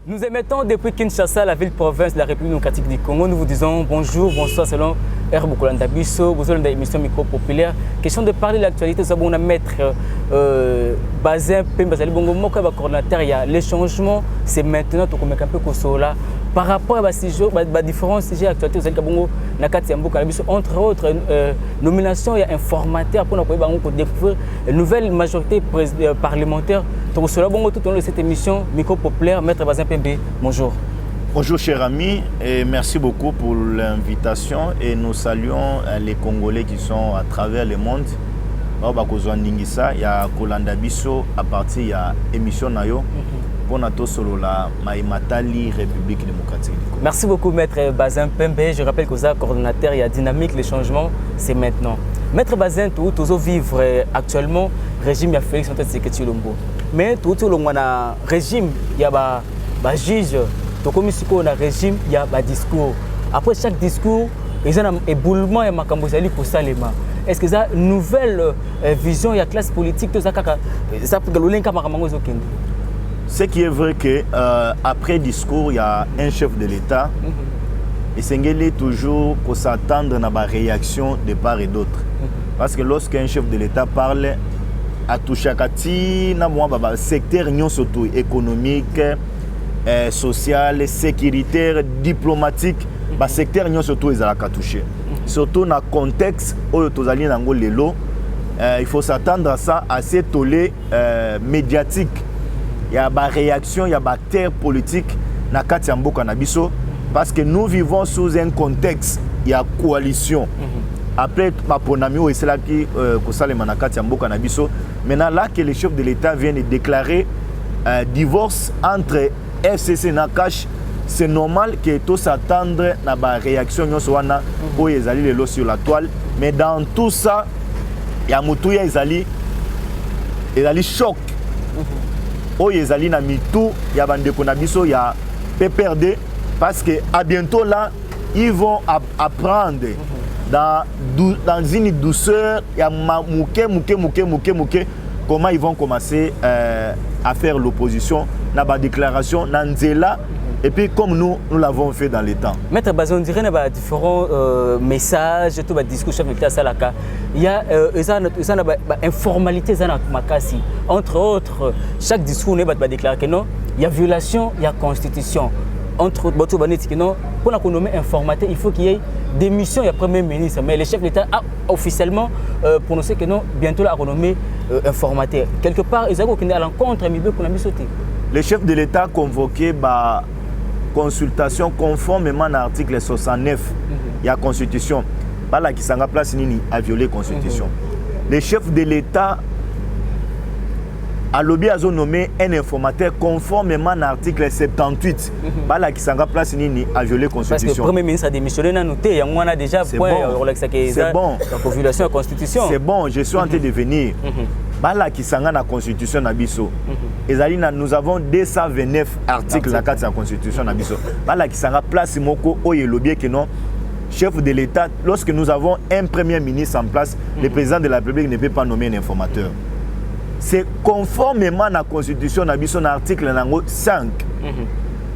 Nous émettons depuis Kinshasa, la ville-province de la République démocratique du Congo. Nous vous disons bonjour, bonsoir selon Herbe Kolanda Bisso. Vous avez une émission micro-populaire. Question de parler de l'actualité. Nous avons un maître Bazin Pembazali Bongo Moka, coordinateur. Il y a les changements, c'est maintenant tout comme un peu Kosola. Par rapport à différents sujets d'actualité, vous avez Kabongo Nakati Yamboka Bisso. Entre autres, nomination, il y a informateur pour nous découvrir une nouvelle majorité parlementaire. Donc, cela bon tout au long de cette émission micro-populaire, Maître Bazin Pembe, bonjour. Bonjour cher ami et merci beaucoup pour l'invitation et nous saluons les Congolais qui sont à travers le monde. Il y a Kolanda Bisso à partir il y a émission Nayo pour notre solo la Maïmatali République démocratique du Congo. Merci beaucoup Maître Bazin Pembe. Je rappelle que vous êtes coordonnateur, il y a dynamique, les changements, c'est maintenant. Maître Bazin, tout vivre actuellement régime il y a Félix Antoine Tshisekedi Tshilombo. Mais tout le monde a régime, il y a un juge, comme si on a régime, il y a un discours. Après chaque discours, il y a un éboulement et un makambosali pour ça les mains. Est-ce que ça une nouvelle vision, il y a classe politique, tout ça Ce qui est vrai que après discours, il y a un chef de l'État. Et c'est toujours qu'on s'attendre à la réaction de part et d'autre. Parce que lorsqu'un chef de l'État parle, à tout chaque secteur surtout économique, social, sécuritaire, diplomatique, le secteur surtout ils ont touché. Surtout dans le contexte où il faut s'attendre à ça, à ces tollés médiatiques. Il y a des réactions, il y a des terres politiques dans le Nabiso parce que nous vivons sous un contexte, il y a coalition. Après, c'est là maintenant là que le chef de l'État vient de déclarer divorce entre FCC et Nakash, c'est normal que tout s'attendre à la réaction sur la toile. Mais dans tout ça, il y a un choc. Il y a un PPRD parce qu'à bientôt là, ils vont apprendre. Dans une douceur, il y a comment ils vont commencer à faire l'opposition, dans la déclaration, dans Nzela, et puis comme nous l'avons fait dans les temps. Maître Bazin, on dirait qu'il y a différents messages, tout le discours chef de l'État Salaka. Il y a une informalité, entre autres, chaque discours n'est pas déclaré que non, il y a violation, il y a constitution. Entre autres, pour la nommer informateur, il faut qu'il y ait des missions, il y a Premier ministre. Mais le chef de l'État a officiellement prononcé que non, bientôt la renommée informateur. Quelque part, ils ont à l'encontre, le chef de l'État a convoqué la consultation conformément à l'article 69 de la Constitution. Pas là qui s'en place à violer la Constitution. Le chef de l'État a lobby à nommer un informateur conformément à l'article 78. Pas là qui s'en place à violer la Constitution. Parce que le Premier ministre a démissionné, il y a déjà c'est bon. C'est bon. La violation de la Constitution. C'est bon, je suis en train de venir. Là qui s'en la Constitution Nabiso. Nous avons 229 articles dans la Constitution Nabiso. Là qui s'en place moko o lobby que non. Chef de l'État, lorsque nous avons un Premier ministre en place, le président de la République ne peut pas nommer un informateur. C'est conformément à la Constitution, dans l'article 5,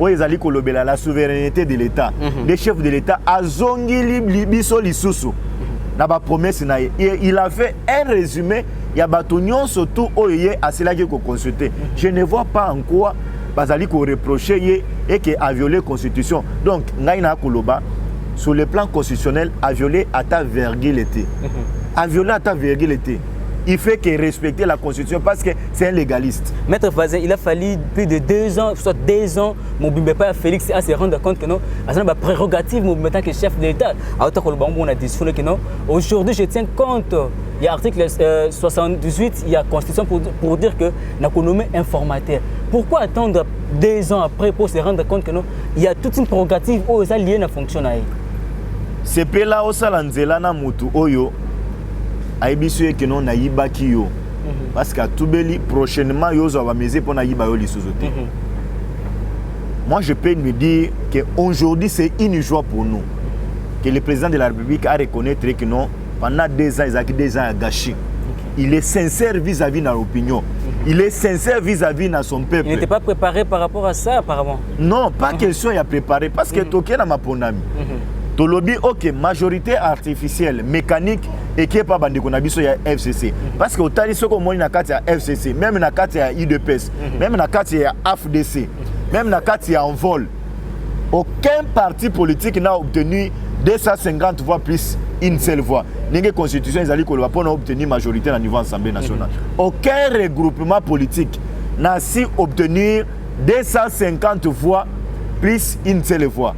où ils allaient la souveraineté de l'État. Le chef de l'État a zongi biso lisusu. Il a fait un résumé. Il y a batonion surtout où il y a cela qui est consulté. Je ne vois pas en quoi Bazali ko reprocher et qui a violé la Constitution. Donc, Naina Koloba, sur le plan constitutionnel, a violé à ta virgule. A violé à ta virgule. Il fait que respecter la Constitution parce que c'est un légaliste. Maître Bazin, il a fallu plus de 2 ans, soit 2 ans, mon Bimbepa Félix à se rendre compte que non, à la prérogative, mon tant que chef de l'État, on a dit que non. Aujourd'hui, je tiens compte, il y a l'article 78, il y a la Constitution pour dire que nous avons nommé informateur. Pourquoi attendre 2 ans après pour se rendre compte que non, il y a toute une prérogative où ça lié à fonctionner. C'est là où ça l'anzela na mutu oyo. Aïbisue que non naïba ki yo parce qu'à Toubeli prochainement yo va miser pour naïba yo lisuzote. Moi je peux me dire que aujourd'hui c'est une joie pour nous que le président de la République a reconnaître que non pendant 2 ans ils ont 2 ans à gâcher. Il est sincère vis-à-vis de l'opinion. il est sincère vis-à-vis de son peuple. Il n'était pas préparé par rapport à ça, apparemment. Non, pas question il a préparé. Parce que Toké n'a pas ponami. Tolobi, ok, majorité artificielle, mécanique, et qui est pas bandé qu'on a vu sur la FCC. Parce que au tali, ce qu'on a dit à FCC, même dans le cas de IDPS, même dans le cas de AFDC, même dans le cas de Envol, aucun parti politique n'a obtenu 250 voix plus une seule voix. N'importe constitution, ils allaient pour obtenir majorité au niveau de l'Assemblée nationale. Aucun regroupement politique n'a su obtenir 250 voix plus une seule voix.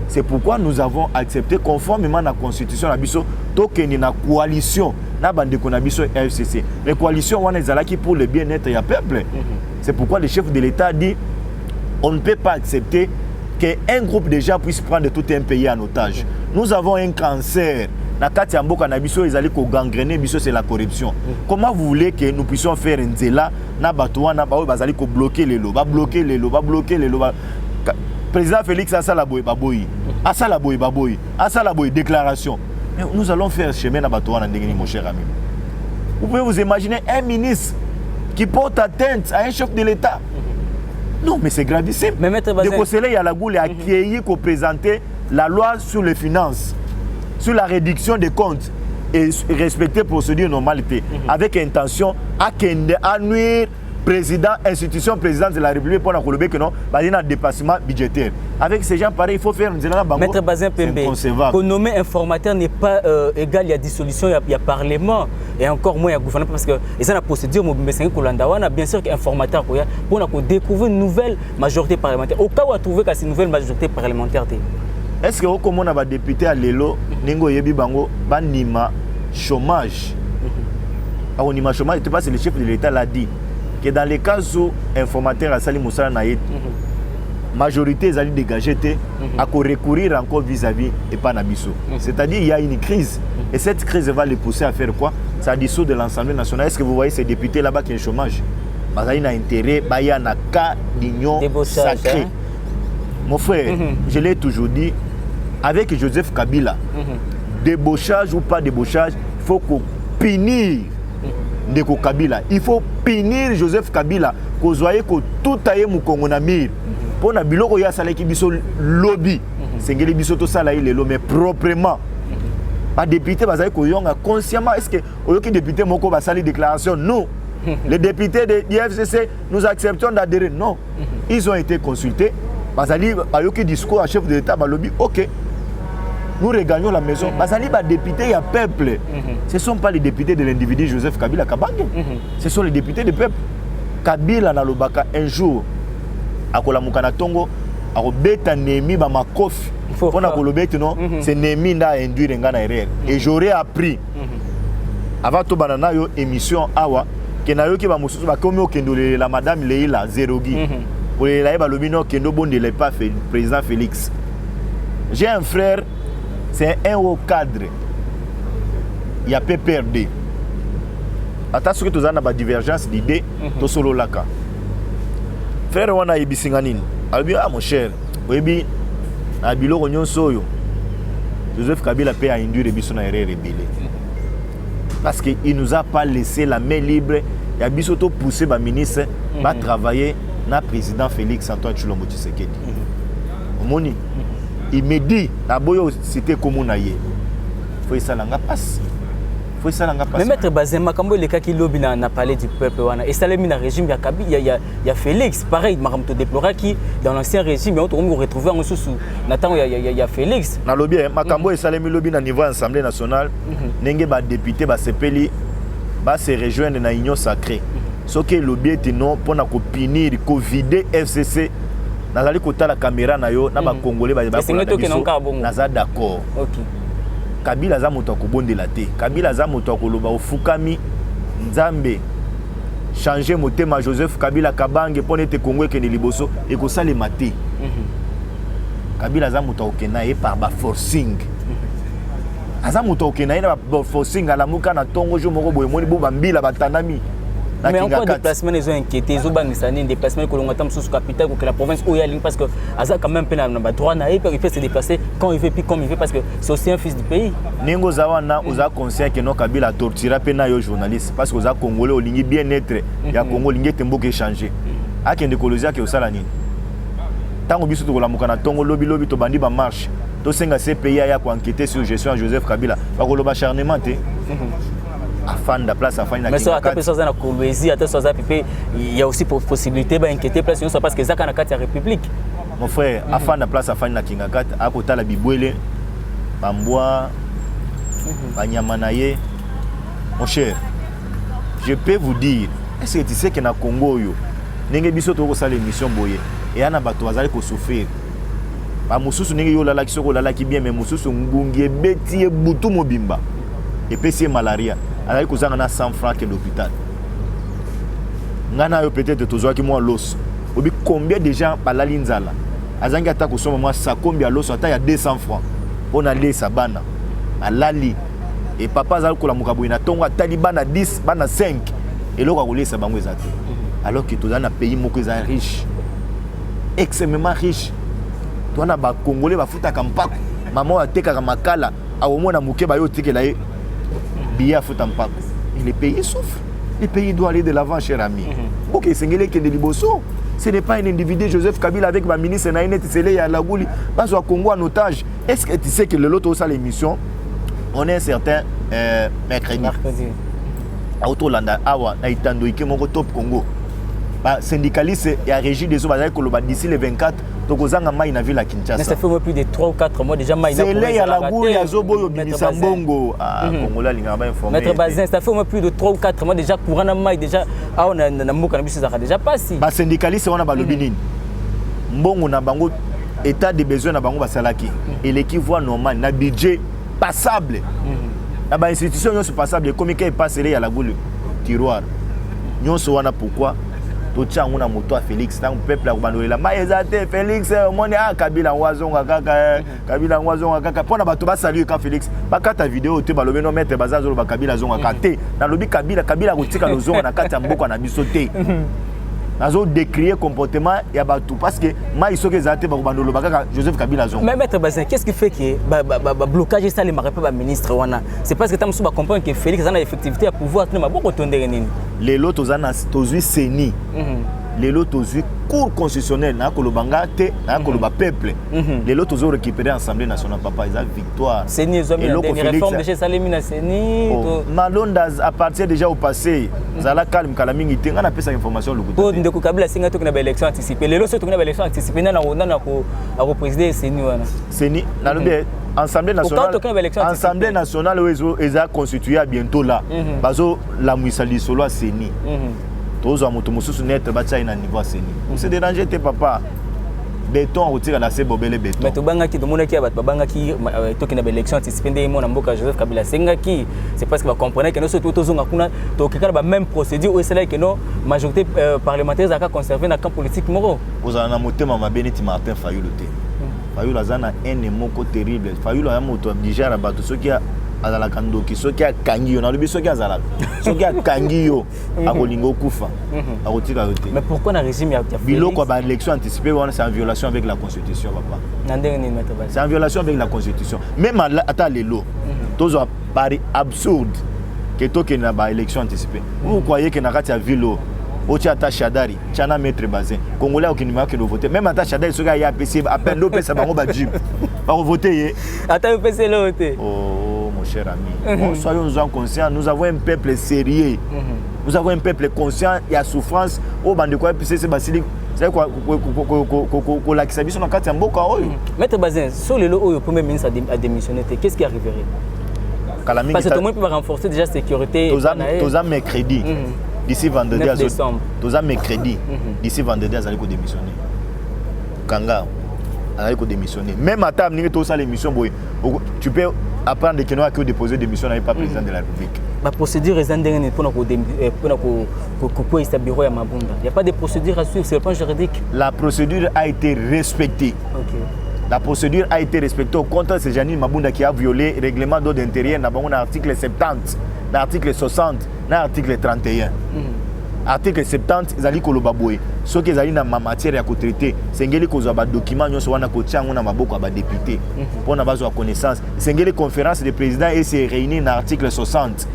C'est pourquoi nous avons accepté conformément à la constitution de la coalition de FCC. Les coalitions sont pour le bien-être du peuple. C'est pourquoi le chef de l'État dit on ne peut pas accepter qu'un groupe de gens puisse prendre tout un pays en otage. Nous avons un cancer. C'est la corruption. Comment vous voulez que nous puissions faire un zéla bloquer les lots, bloquer les lots, bloquer les lots? Président Félix Assalaboy Baboy, Assalaboy Baboy, Assalaboy déclaration. Mais nous allons faire chemin à Batouana, mon cher ami. Vous pouvez vous imaginer un ministre qui porte atteinte à un chef de l'État. Non, mais c'est gravissime. Mais Maître Bazin, il y a la boule à qui pour présenter la loi sur les finances, sur la réduction des comptes et respecter procédure normalité, avec intention à nuire président, institution présidente de la République pour que non, il y a un dépassement budgétaire. Avec ces gens pareils, il faut faire un Maître Bazin Pembe, qu'on nomme informateur n'est pas égal, il y a dissolution, il y a parlement et encore moins il y a gouvernement parce que c'est la procédure, bien sûr qu'informateur pour découvrir une nouvelle majorité parlementaire. Au cas où on a trouvé que c'est une nouvelle majorité parlementaire. Est-ce que comme on a des députés à l'élo, Ningo Yebi Bango, Banima chômage. On nima chômage, c'est pas le chef de l'État l'a dit. Que dans les cas où informateur a sali Moussa Naït, majorité est allée dégager à recourir encore vis-à-vis et pas Nabiso. C'est-à-dire il y a une crise et cette crise va les pousser à faire quoi? Ça dissout de l'Assemblée nationale. Est-ce que vous voyez ces députés là-bas qui ont chômage? Il y a intérêt, il y a un cas d'union sacrée. Mon frère, je l'ai toujours dit, avec Joseph Kabila, débauchage ou pas débauchage, il faut qu'on punisse Ndeko Kabila. Il faut punir Joseph Kabila. Qu'on voit que tout a été moukongonamir. Pour na biloko ya salaki biso lobby. Sengeli biso to sala ile lo mais proprement. Pas député bazali ko yonga consciemment est-ce que oyoki député moko ba sali déclaration non. Les députés de l'IFCC nous acceptons d'adhérer non. Ils ont été consultés. Bazali ayoki discours à chef de l'État ba lobby OK. Nous regagnons la maison. Bazali ba député il y a peuple. Ce ne sont pas les députés de l'individu Joseph Kabila Kabange. Ce sont les députés du peuple. Kabila na lobaka un jour akola mukana tongo akobeta Nemi ba makofi. Pour na kolobeta non, c'est Nemi nda induire ngana erreur. Et j'aurais appris avant to banana yo émission awa que na yo ki ba mususu ba komi okendole la madame Leila Zerogi. Pour la ba lobino kendo bonde le pas fait président Félix. J'ai un frère, c'est un haut cadre. Il y a PPRD. Attention que tu as une divergence d'idées, tu solo laka. Frère, on a ibisinganine. Ah mon cher, oui, à Bilo Rognon Soyo, Joseph Kabila paie à induire Bisson à rébellé. Parce qu'il ne nous a pas laissé la main libre. Il a bisoto poussé le ministre à travailler na président Félix Antoine Tshilombo Tshisekedi. Omoni, il me dit, la boyo c'était comme on a yé. Faut y salanga passe. Mais Maître Bazin, Makambo le cas qui lobby n'a parlé du peuple et ça le régime il y a Félix pareil Makamto déplora qui dans l'ancien régime on retrouver en sous Nathan il y a Félix na lobby Makambo et Salemi lobby na niveau Assemblée nationale nenge ba député ba sepeli ba se rejoindre na union sacrée ce que lobby était non pour na ko punir ko vider FCC nazali kota la caméra na yo na ba congolais ba naza d'accord. OK. Kabila za moto akobondela te. Kabila za moto akoloba ofukami Nzambe changer motema Joseph Kabila Kabange pour nete Congo ekende liboso ekosalema te. Kabila za moto okena ye par ba forcing. Aza moto okena ye na ba forcing ala muka na tongo jo moko boye moni bo bambila batandami. Mais en quoi déplacement ils ont inquiété, ils ont banni déplacement que l'on attend sous capitale que la province où il y a parce que Azak quand même peine à droit naïf, il peut se déplacer quand il veut puis comme il veut parce que c'est aussi un fils du pays. Ningo zawana oza conscient que non Kabila tortura pena yo journaliste parce que oza congolais olingi bien-être ya Congo lingi tembo ke changer. Akende kolozia ke osala nini? Tango biso to kolamuka na tongo lobi to bandi ba marche. To senga CPI ya ko enquêter sur gestion de Joseph Kabila. Ba koloba acharnement te. Afin de place afin de. Mais ça à personne na Kolwezi, à personne il y a aussi possibilité d'inquiéter place parce que Zaka na carte la République. Mon frère, afin de place afin na Kingakat, à côté la Bibouele, Bamboa, Banyamanaye. Mon cher, je peux vous dire, est-ce que tu sais que na Congo yo, nenge biso to ko sala émission boye, et ana bato bazali ko souffrir. Ba mususu nenge yo lala kisoko lala ki bien mais mususu ngungi beti e butu mobimba. Et puis c'est malaria. Alors il y a 100 francs à l'hôpital. Il y a peut-être l'os. Combien de gens par la linzala? Azangi attaque au moment ça combien l'os il y a 200 francs. On a les sabana. À lali. Et papa zal ko la mukaboina tonga taliban à 10, bana 5. Et là on a les sabango ezate. Alors que tout dans un pays moko est riche. Extrêmement riche. Toi na ba congolais ba futa kampako. Maman a teka makala a au mona muke ba yo tikela e. Et les pays souffrent. Les pays doivent aller de l'avant, cher ami. Ok, c'est ce n'est pas un individu, Joseph Kabila, avec ma ministre Naïnet Tsele à la Gouli, pas au Congo en otage. Est-ce que tu sais que le lot de l'émission, on est un certain mercredi. À Autolanda, Awa, Naïtando, Ikemoko Top Congo. Syndicaliste et à régie des eaux, d'ici le 24. Donc, aux Angamay, na ville à Kinshasa. Mais ça fait plus de 3 ou 4 mois déjà. C'est là, il y a la boule, il y a Zobo, Binisambongo. Ah, Congola, il y a informé. Maître Bazin, ça fait plus de 3 ou 4 mois déjà. Courant Maï, déjà. Ah, on a déjà passé. Les syndicalistes, on a le Mbongo, na bango, état de besoin, na bango, basalaki. Et l'équipe voit normal, na budget passable. Na ba institution, non, c'est passable. Comme il passe, il y a la boule, tiroir. Nous, c'est pourquoi. On a moto à Félix, tant peuple a abandonné la maïzate Félix, on a Kabila Wazonga kaka, Kabila Wazonga kaka. Pour na bato ba saluer quand Félix, ba kata vidéo te balobe no mettre bazazo ba Kabila zonga kate. Na lobi Kabila kotika no zonga na kata mboko na bisote. Nazo décrier comportement ya bato parce que maïsoke zate ba bandolo ba kaka Joseph Kabila zonga. Mais maître Bazin, qu'est-ce qui fait que blocage ça les maré pas ministre wana? C'est parce que tamusu ba comprendre que Félix a effectivité à pouvoir tenir ma boko tondere nini. Les lots tozui seni. Les lots tozui cour constitutionnel na kolobanga te na koloba peuple. Les lots tozo récupérer l'Assemblée nationale papa ils ont victoire. Seni ils ont mis une réforme de chez Salemi na Seni. Malonda à partir déjà au passé. Zala calme kalamingi te ngana pesa information le coup. Ndeko Kabila singa to na élection anticipée. Les lots to na élection anticipée na ko présider Seni wana. Seni na lobe Assemblée nationale ils a constitué bientôt là. Bazo la muisali solo à Seni. Tous à moto mususu net batcha ina niveau Seni. On se déranger tes papa. Béton retire la sebobele béton. Mais to banga ki to mona ki ba banga ki to ki na élection anticipée ndé mo na mboka Joseph Kabila senga ki c'est parce que va comprendre que nous surtout to zonga kuna to ki ba même procédure ou c'est là que non majorité parlementaire a conservé na camp politique moro. Vous en a motema ma Beniti Martin Fayulu te. Fayulu azana un moko terrible. Fayulu a moto déjà la bato soki azala kandoki soki a kangiyo na lobi soki azala soki a kangiyo akolingo kufa akotika yote. Mais pourquoi na régime ya biloko ba élection anticipée c'est en violation avec la constitution papa. C'est en violation avec la constitution. Même à lelo tozo pari absurde que toke na ba élection anticipée. Vous croyez que na kati ya vilo Ochi ata Shadari, Chana Maître Bazin. Congolais qui ne veut voter. Même ata Shadari, ce gars y a PC, à peine l'OP, ça va voter. Va voter. Attends, PC l'OP. Oh, mon cher ami. Soyons conscients, nous avons un peuple sérieux. Nous avons un peuple conscient, il y a souffrance. Oh, bande quoi, PC, c'est basilique. C'est quoi, la kisabison en 4 ans. Maître Bazin, sur le lot où le Premier ministre a démissionné, qu'est-ce qui arriverait? Parce que tout le monde peut renforcer déjà la sécurité. Tous les mercredis. D'ici vendredi, tous les mercredis, d'ici vendredi, ils allaient démissionner. Kanga, ils allaient démissionner. Même à table, l'émission, tu peux apprendre que nous avons déposé démission n'avait pas président de la République. La procédure est indéniable pour établir à Mabunda. Il n'y a pas de procédure à suivre, c'est le point juridique. La procédure a été respectée. Okay. La procédure a été respectée. Au contraire, c'est Janine Mabunda qui a violé le règlement d'ordre intérieur dans l'article 70, l'article 60, l'article 31. article 70 ezali koloba boye soki ezali na matière ya kotraité sengeli kozwa badocument nyonso wana kotia yango na maboko ya badepute mpona bazwa connaissance sengeli conférence de président ese réunir na article 60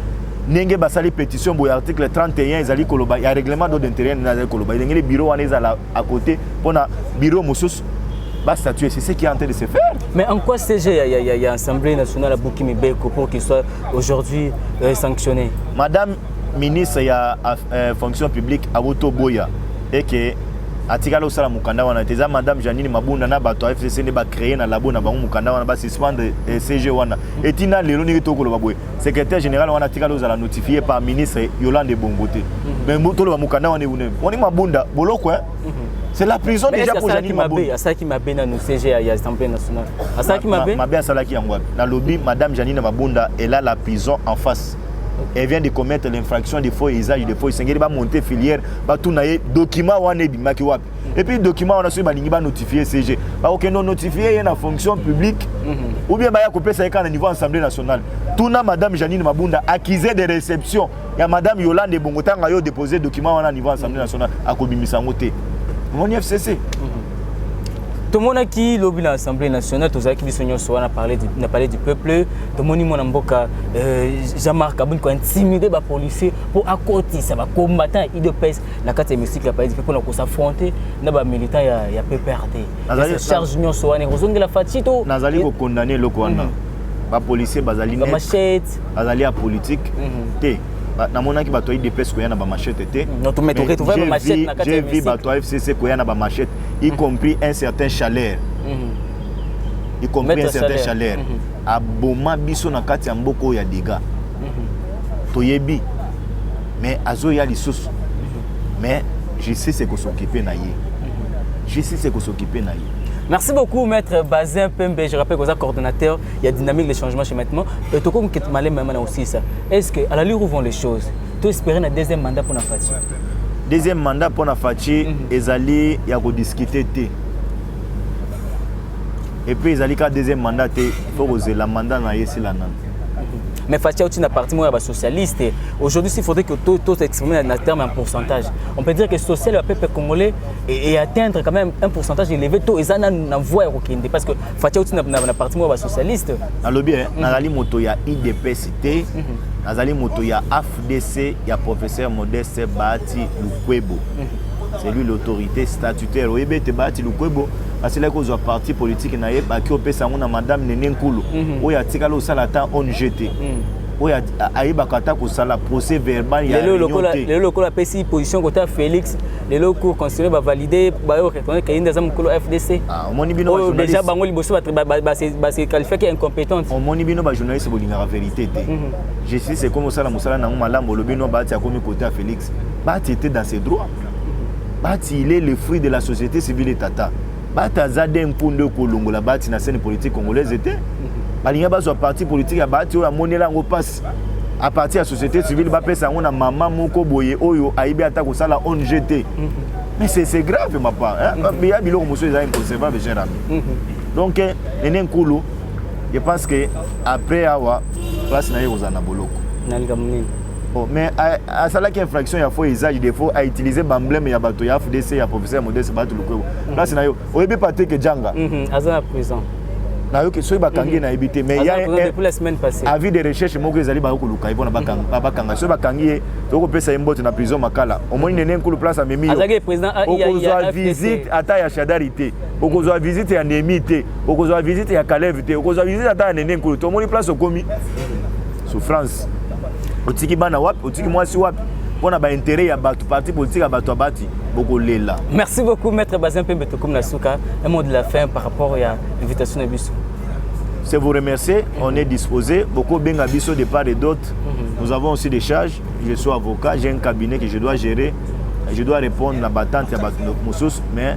ndenge basali pétition boye article 31 ezali koloba ya règlement d'ordre intérieur ezali koloba ndengeli bureau wana ezala à côté mpona bureau mosusu statuer, c'est ce qui est en train de se faire. Mais en quoi CG il y a Assemblée nationale à Boukimi Beko pour qu'il soit aujourd'hui sanctionné? Madame ministre, il y a fonction publique à Boya et que atikala osala mukanda wana teza madame Janine Mabunda na bato FCC ne ba créer na labo na bango mukanda wana ba suspendre CG wana etina lelo ni tokolo babwe secrétaire général wana atikala osala notifié par ministre Yolande Bongote mais mutolo ba mukanda wana une on Mabunda boloko hein. C'est la prison mais déjà pour Janine Mabunda. Ça qui m'a bien dans CG à l'Assemblée nationale. Ça qui m'a bien. M'a bien ça qui en dans lobby madame Janine Mabunda elle a la prison en face. Elle vient de commettre l'infraction de faux usage de faux. Il va monter filière, va tout naïe document wane bimaki wapi. Et puis document on a su balingi ba notifier CG. Ba OK non notifier y na fonction publique. Ou bien ba ya couper ça quand au niveau Assemblée nationale. Tout na madame Janine Mabunda accusée de réception. Ya madame Yolande Bongotanga yo déposer document wana au niveau Assemblée nationale à kobimisa ngote. Mon FCC. Tout le monde qui lobby l'Assemblée nationale, tous ceux qui ont parlé du peuple, tout le monde qui a Jean-Marc Kaboun qui a intimidé les policiers pour accoter ça, combattre l'IDPS, la carte hémicycle pour s'affronter, les militants il y a PPRD. Charge Union Soane, ils ont la fatigue. Nazali ko condamner le Rwanda. Les policiers bazali net. Machette. Bazali à politique. Namona ki bato IDPS koya na ba machette té. J'ai vu bato FCC koya na ba machette, y compris un certain Chaleur. Y compris un certain Chaleur. Aboma biso na kati ya mboko ya dégâts. Toyebi. Mais azo ya lisusu. Mais je sais ce que s'occuper na ye. Je sais ce que s'occuper na ye. Merci beaucoup, Maître Bazin Pembe. Je rappelle que vous êtes coordonnateur, il y a dynamique de changement chez maintenant. Et tout comme Ketmalé maintenant aussi ça. Est-ce qu'à l'allure où vont les choses, tu espères un deuxième mandat pour Nafati? Deuxième mandat pour Nafati, il y a discuter. Et puis il y a deuxième mandat, il faut que le mandat na yesi la nan. Mais Fatia aussi n'a parti moi socialiste. Aujourd'hui, s'il faudrait que tout s'exprime en termes en pourcentage, on peut dire que le social le peuple congolais et atteindre quand même un pourcentage élevé. Tout et ça n'a voix aucune parce que Fatia aussi n'a parti moi socialiste. Alors bien, Nazali moto ya IDPCT, Nazali moto ya AFDC, ya professeur Modeste Bahati Lukwebo. C'est lui l'autorité statutaire. Oui, te Bahati Lukwebo. Parce que là, il y a un parti politique qui a madame Nene Nkulu. Il y a un salatan ONGT. Il y a un procès verbal. Les locaux ont pris position côté Félix. Les locaux considérés va valider. Il y a un FDC. Déjà, il se qualifie qui est incompétent. On a journaliste qui la vérité. Je sais c'est comme ça, côté Félix. Bahati était dans ses droits. Bahati, il est le fruit de la société civile et tata. Bata zade mpundo kolongola bati na scène politique congolaise était balinga bazwa parti politique ya bati oyo amonela ngo passe à partir de la société civile ba pesa ngo na mama moko boye oyo aibi ata ko sala ONGT. Mais c'est grave ma part hein biya biloko moso eza inconcevable général. Donc Nene Nkulu je pense que après avoir place na yozana boloko nalika munini. Bon, mais à ça là qui infraction il y a faux usage des faux à utiliser bamblème ya bato ya FDC ya professeur Modeste Bahati Lukwebo. Là c'est na yo. Oyebi paté que Djanga. Aza prison. Na yo que soy bakangi na ebité mais il y a depuis la semaine passée. Avis de recherche moko ezali ba ko luka ibona bakanga. Soy bakangi to ko pesa imbote na prison makala. Au moins Nene Nkulu place a memi. Azaki président il y a visite ata ya Shadarité. Okozwa visite ya Nemité. Okozwa visite ya Kalevité. Okozwa visite ata ya Nene Nkulu. To moni place okomi. Souffrance. Otiki bana wapi, otiki mwasi wapi. Pona ba intérêt ya bato parti politique ya bato abati boko lela. Merci beaucoup Maître Bazin Pembe Tokoum Nasuka. Un mot de la fin par rapport à l'invitation de Bisso. C'est vous remercier, on est disposé. Beaucoup benga Bisso de part et d'autre. Nous avons aussi des charges. Je suis avocat, j'ai un cabinet que je dois gérer. Je dois répondre à la battante à bato Moussous, mais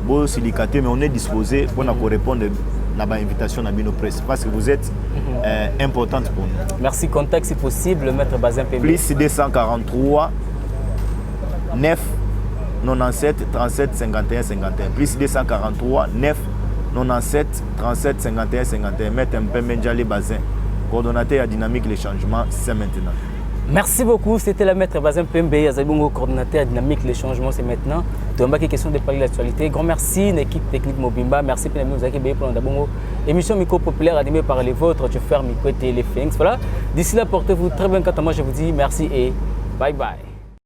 bon silicaté, mais on est disposé pour nous répondre à l'invitation à Bino Presse parce que vous êtes importante pour nous. Merci. Contact si possible, Maître Bazin Pembe. Plus 243 9 97 37 51 51. Plus 243 9 97 37 51 51. Maître Mpembe Njali Bazin, coordonnateur à Dynamique les changements, c'est maintenant. Merci beaucoup, c'était la maître Bazin Pembe, Azabongo, coordinateur dynamique, les changements c'est maintenant. Tu as question de parler de l'actualité. Grand merci, l'équipe technique Mobimba, merci pour nous accueillir pour l'Andabongo. Émission Micro Populaire animée par les vôtres, tu fermes Micro et les Finks. Voilà, d'ici là, portez-vous très bien. Quant à moi, je vous dis merci et bye bye.